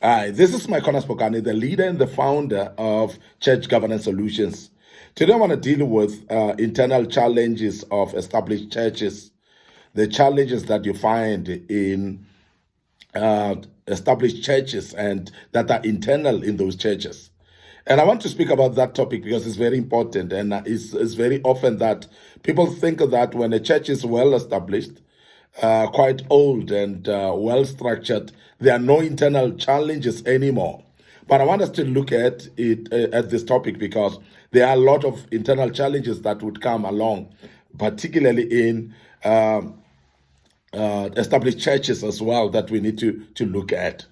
Hi, this is Micornus, the leader and the founder of Church Governance Solutions. Today I want to deal with internal challenges of established churches, the challenges that you find in established churches and that are internal in those churches. And I want to speak about that topic because it's very important, and it's very often that people think that when a church is well established, quite old and well structured, there are no internal challenges anymore. But I want us to look at it at this topic because there are a lot of internal challenges that would come along, particularly in established churches as well, that we need to look at.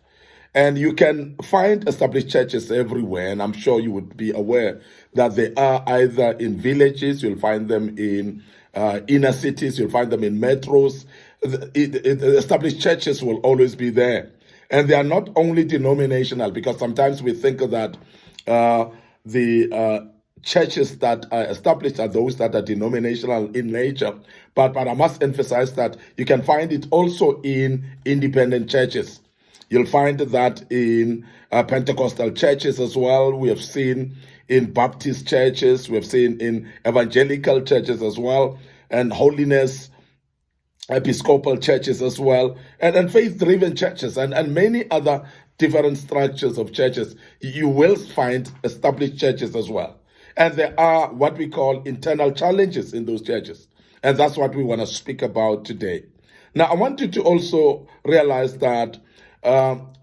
And you can find established churches everywhere, and I'm sure you would be aware that they are either in villages, you'll find them in inner cities, you'll find them in metros. The established churches will always be there. And they are not only denominational, because sometimes we think that the churches that are established are those that are denominational in nature. But I must emphasize that you can find it also in independent churches. You'll find that in Pentecostal churches as well. We have seen in Baptist churches. We have seen in evangelical churches as well. And holiness Episcopal churches as well. And faith-driven churches and many other different structures of churches. You will find established churches as well. And there are what we call internal challenges in those churches. And that's what we want to speak about today. Now, I want you to also realize that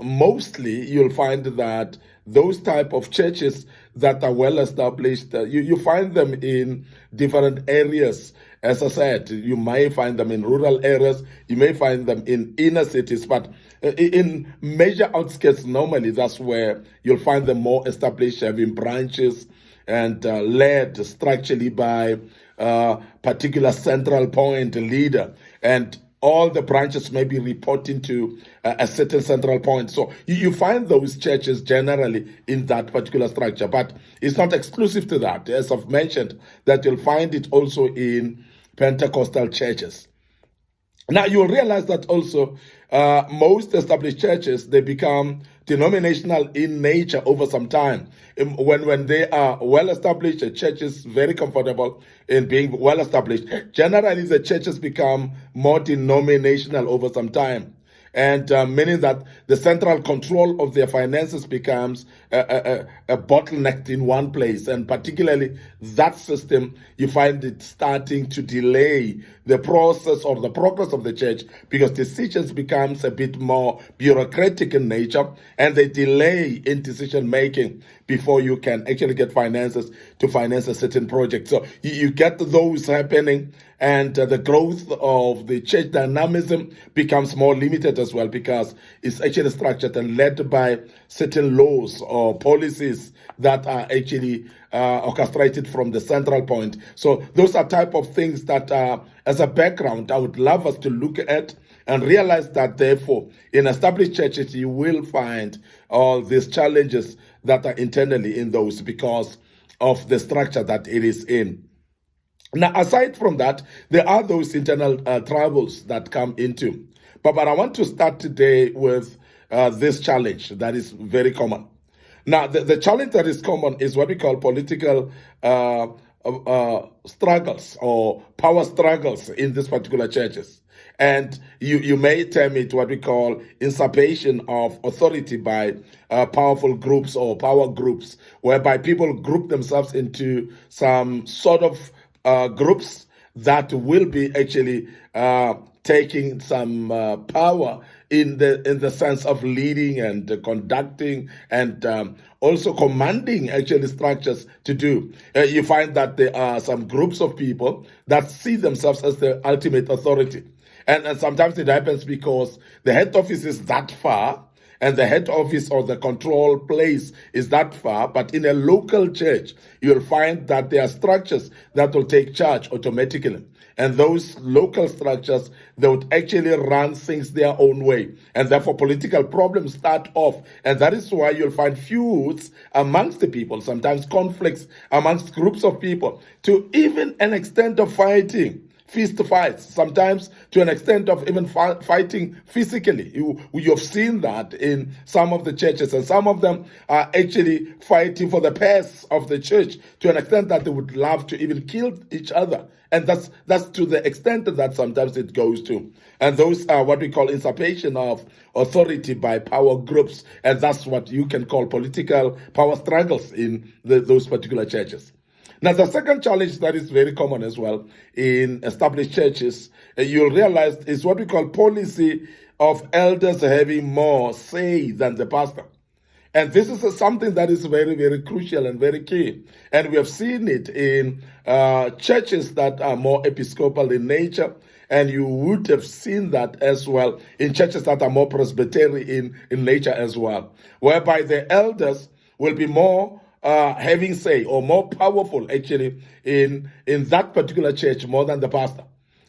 mostly you'll find that those type of churches that are well established, you find them in different areas. As I said, you may find them in rural areas, you may find them in inner cities, but in major outskirts, normally that's where you'll find them more established, having branches and led structurally by a particular central point leader. And all the branches may be reporting to a certain central point. So you find those churches generally in that particular structure, but it's not exclusive to that. As I've mentioned, that you'll find it also in Pentecostal churches. Now, you'll realize that also most established churches, they become denominational in nature over some time. When they are well established, a church is very comfortable in being well established. Generally, the churches become more denominational over some time. And meaning that the central control of their finances becomes a bottleneck in one place. And particularly that system, you find it starting to delay the process or the progress of the church because decisions becomes a bit more bureaucratic in nature and they delay in decision making before you can actually get finances to finance a certain project. So you get those happening, and the growth of the church dynamism becomes more limited as well because it's actually structured and led by certain laws or policies that are actually orchestrated from the central point. So those are type of things that as a background, I would love us to look at and realize that therefore in established churches you will find all these challenges that are internally in those because of the structure that it is in. Now, aside from that, there are those internal troubles that come into. But I want to start today with this challenge that is very common. Now, the challenge that is common is what we call political struggles or power struggles in these particular churches. And you may term it what we call usurpation of authority by powerful groups or power groups, whereby people group themselves into some sort of groups that will be actually taking some power in the sense of leading and conducting and also commanding actually structures to do. You find that there are some groups of people that see themselves as the ultimate authority. And sometimes it happens because the head office is that far and the head office or the control place is that far, but in a local church, you'll find that there are structures that will take charge automatically. And those local structures, they would actually run things their own way. And therefore, political problems start off. And that is why you'll find feuds amongst the people, sometimes conflicts amongst groups of people, to even an extent of fighting fist fights, sometimes to an extent of even fighting physically. You've seen that in some of the churches, and some of them are actually fighting for the purse of the church to an extent that they would love to even kill each other. And that's to the extent that sometimes it goes to. And those are what we call usurpation of authority by power groups. And that's what you can call political power struggles in those particular churches. Now, the second challenge that is very common as well in established churches, you'll realize, is what we call policy of elders having more say than the pastor. And this is something that is very, very crucial and very key. And we have seen it in churches that are more episcopal in nature. And you would have seen that as well in churches that are more Presbyterian in nature as well, whereby the elders will be more having say or more powerful actually in that particular church more than the pastor.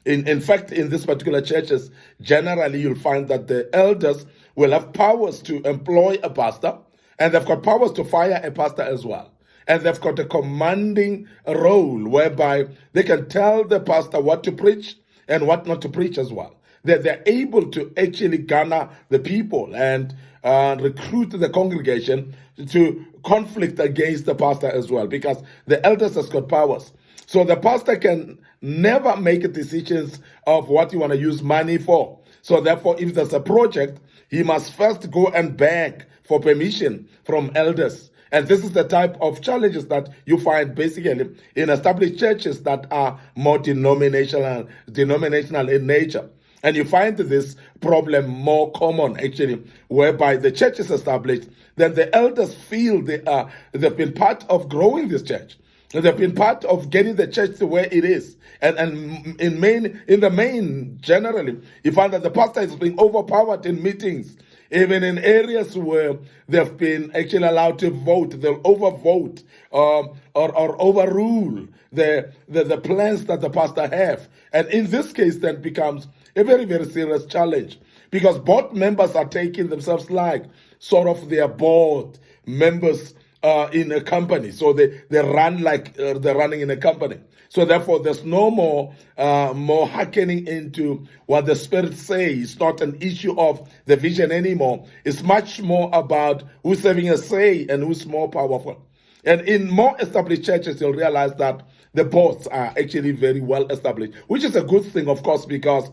In fact, in these particular churches, generally you'll find that the elders will have powers to employ a pastor, and they've got powers to fire a pastor as well. And they've got a commanding role whereby they can tell the pastor what to preach and what not to preach as well. They're able to actually garner the people and recruit the congregation to conflict against the pastor as well, because the elders has got powers. So the pastor can never make decisions of what you want to use money for. So therefore, if there's a project, he must first go and beg for permission from elders. And this is the type of challenges that you find basically in established churches that are more denominational in nature. And you find this problem more common actually, whereby the church is established, then the elders feel they've been part of growing this church. They've been part of getting the church to where it is. And in the main, generally, you find that the pastor is being overpowered in meetings. Even in areas where they've been actually allowed to vote, they'll overvote or overrule the plans that the pastor have. And in this case, then becomes a very, very serious challenge, because board members are taking themselves like sort of their board members in a company. So they run like they're running in a company. So therefore, there's no more hearkening into what the Spirit says. It's not an issue of the vision anymore. It's much more about who's having a say and who's more powerful. And in more established churches, you'll realize that the boards are actually very well established, which is a good thing, of course, because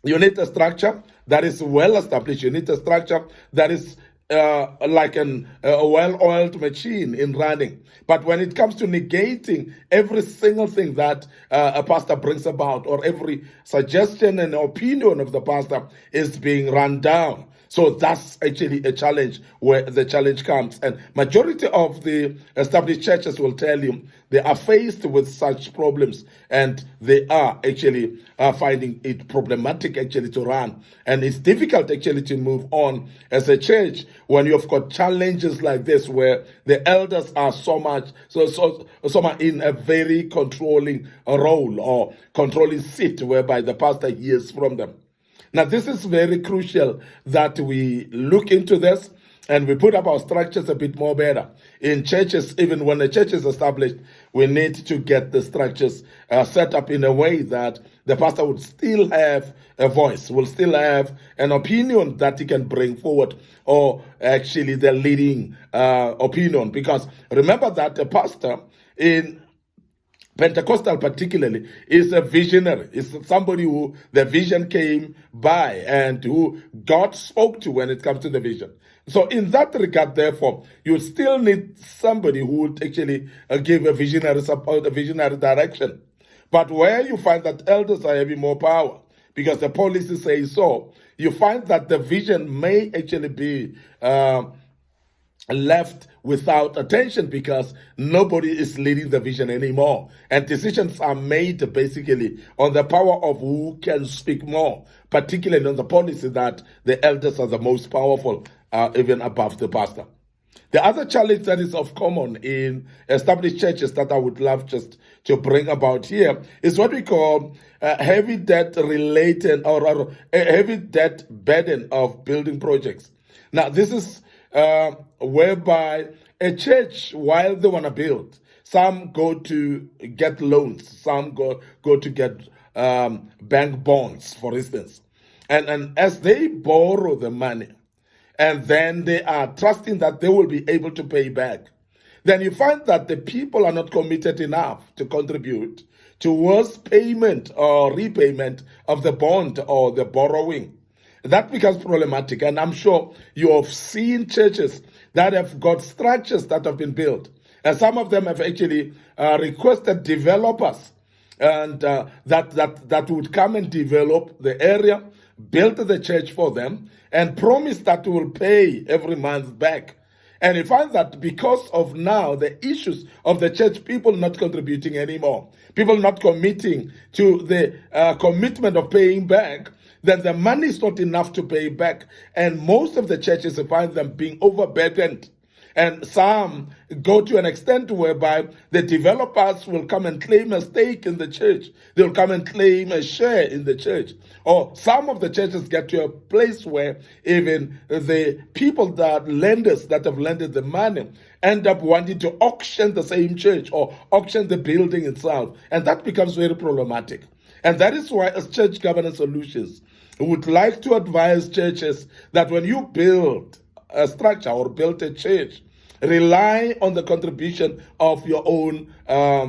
you need a structure that is well established. You need a structure that is like a well-oiled machine in running. But when it comes to negating every single thing that a pastor brings about, or every suggestion and opinion of the pastor is being run down, so that's actually a challenge where the challenge comes. And majority of the established churches will tell you they are faced with such problems, and they are actually finding it problematic actually to run. And it's difficult actually to move on as a church when you've got challenges like this, where the elders are so much in a very controlling role or controlling seat, whereby the pastor hears from them. Now, this is very crucial that we look into this and we put up our structures a bit more better. In churches, even when a church is established, we need to get the structures set up in a way that the pastor would still have a voice, will still have an opinion that he can bring forward, or actually the leading opinion. Because remember that a pastor in Pentecostal particularly is a visionary. It's somebody who the vision came by and who God spoke to when it comes to the vision. So in that regard, therefore, you still need somebody who would actually give a visionary support, a visionary direction. But where you find that elders are having more power, because the policy says so, you find that the vision may actually be left without attention, because nobody is leading the vision anymore, and decisions are made basically on the power of who can speak more, particularly on the policy that the elders are the most powerful, even above the pastor. The other challenge that is of common in established churches that I would love just to bring about here is what we call heavy debt related, or a heavy debt burden of building projects. Now, this is whereby a church, while they want to build, some go to get loans, some go to get bank bonds, for instance. And as they borrow the money, and then they are trusting that they will be able to pay back, then you find that the people are not committed enough to contribute towards payment or repayment of the bond or the borrowing. That becomes problematic. And I'm sure you have seen churches that have got structures that have been built. And some of them have actually requested developers and that would come and develop the area, build the church for them, and promise that will pay every month back. And you find that because of now the issues of the church, people not contributing anymore, people not committing to the commitment of paying back, then the money is not enough to pay back. And most of the churches, you find them being overburdened. And some go to an extent whereby the developers will come and claim a stake in the church. They'll come and claim a share in the church. Or some of the churches get to a place where even the people lenders that have lended the money end up wanting to auction the same church or auction the building itself. And that becomes very problematic. And that is why, as Church Governance Solutions, we would like to advise churches that when you build a structure or build a church, rely on the contribution of your own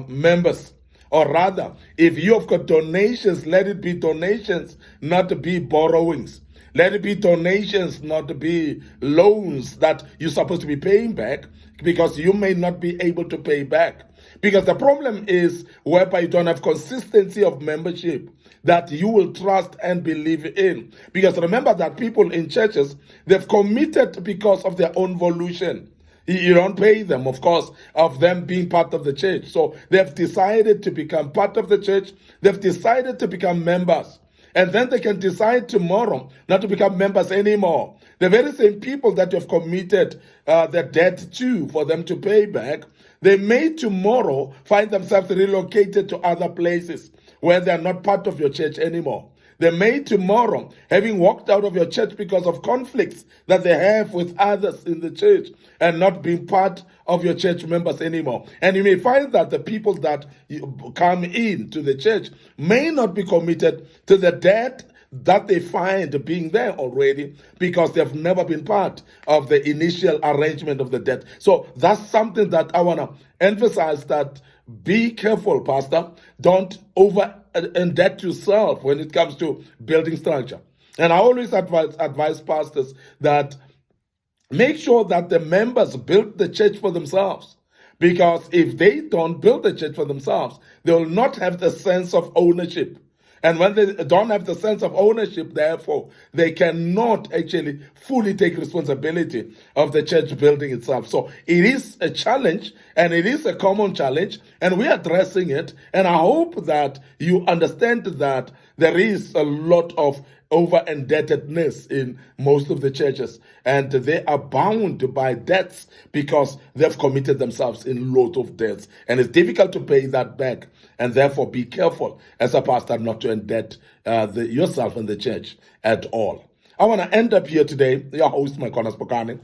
members. Or rather, if you have got donations, let it be donations, not be borrowings. Let it be donations, not be loans that you're supposed to be paying back, because you may not be able to pay back. Because the problem is whereby you don't have consistency of membership that you will trust and believe in. Because remember that people in churches, they've committed because of their own volition. You don't pay them, of course, of them being part of the church. So they've decided to become part of the church. They've decided to become members. And then they can decide tomorrow not to become members anymore. The very same people that you've committed the debt to for them to pay back, they may tomorrow find themselves relocated to other places where they're not part of your church anymore. They may tomorrow, having walked out of your church because of conflicts that they have with others in the church and not being part of your church members anymore. And you may find that the people that come into the church may not be committed to the debt that they find being there already because they've never been part of the initial arrangement of the debt. So that's something that I want to emphasize, that be careful, Pastor. Don't over-indebt yourself when it comes to building structure. And I always advise pastors that make sure that the members build the church for themselves. Because if they don't build the church for themselves, they will not have the sense of ownership. And when they don't have the sense of ownership, therefore, they cannot actually fully take responsibility of the church building itself. So it is a challenge, and it is a common challenge, and we're addressing it. And I hope that you understand that there is a lot of over-indebtedness in most of the churches, and they are bound by debts because they've committed themselves in loads of debts, and it's difficult to pay that back. And therefore, be careful as a pastor not to indebt yourself and the church at all. I want to end up here today. Your host, Micornus, Phokane.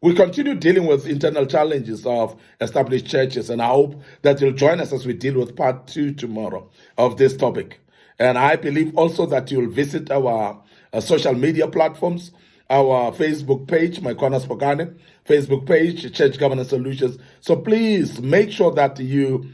We continue dealing with internal challenges of established churches, and I hope that you'll join us as we deal with part 2 tomorrow of this topic. And I believe also that you'll visit our social media platforms, our Facebook page, Micornus Phokane, Facebook page, Church Governance Solutions. So please make sure that you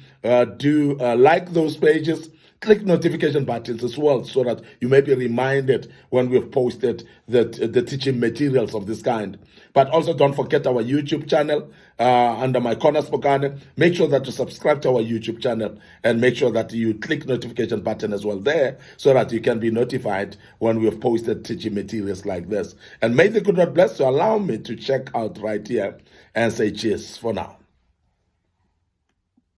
do like those pages, click notification buttons as well, so that you may be reminded when we've posted the teaching materials of this kind. But also don't forget our YouTube channel under Micornus Phokane. Make sure that you subscribe to our YouTube channel and make sure that you click notification button as well there, so that you can be notified when we have posted teaching materials like this. And may the good Lord bless you. Allow me to check out right here and say cheers for now.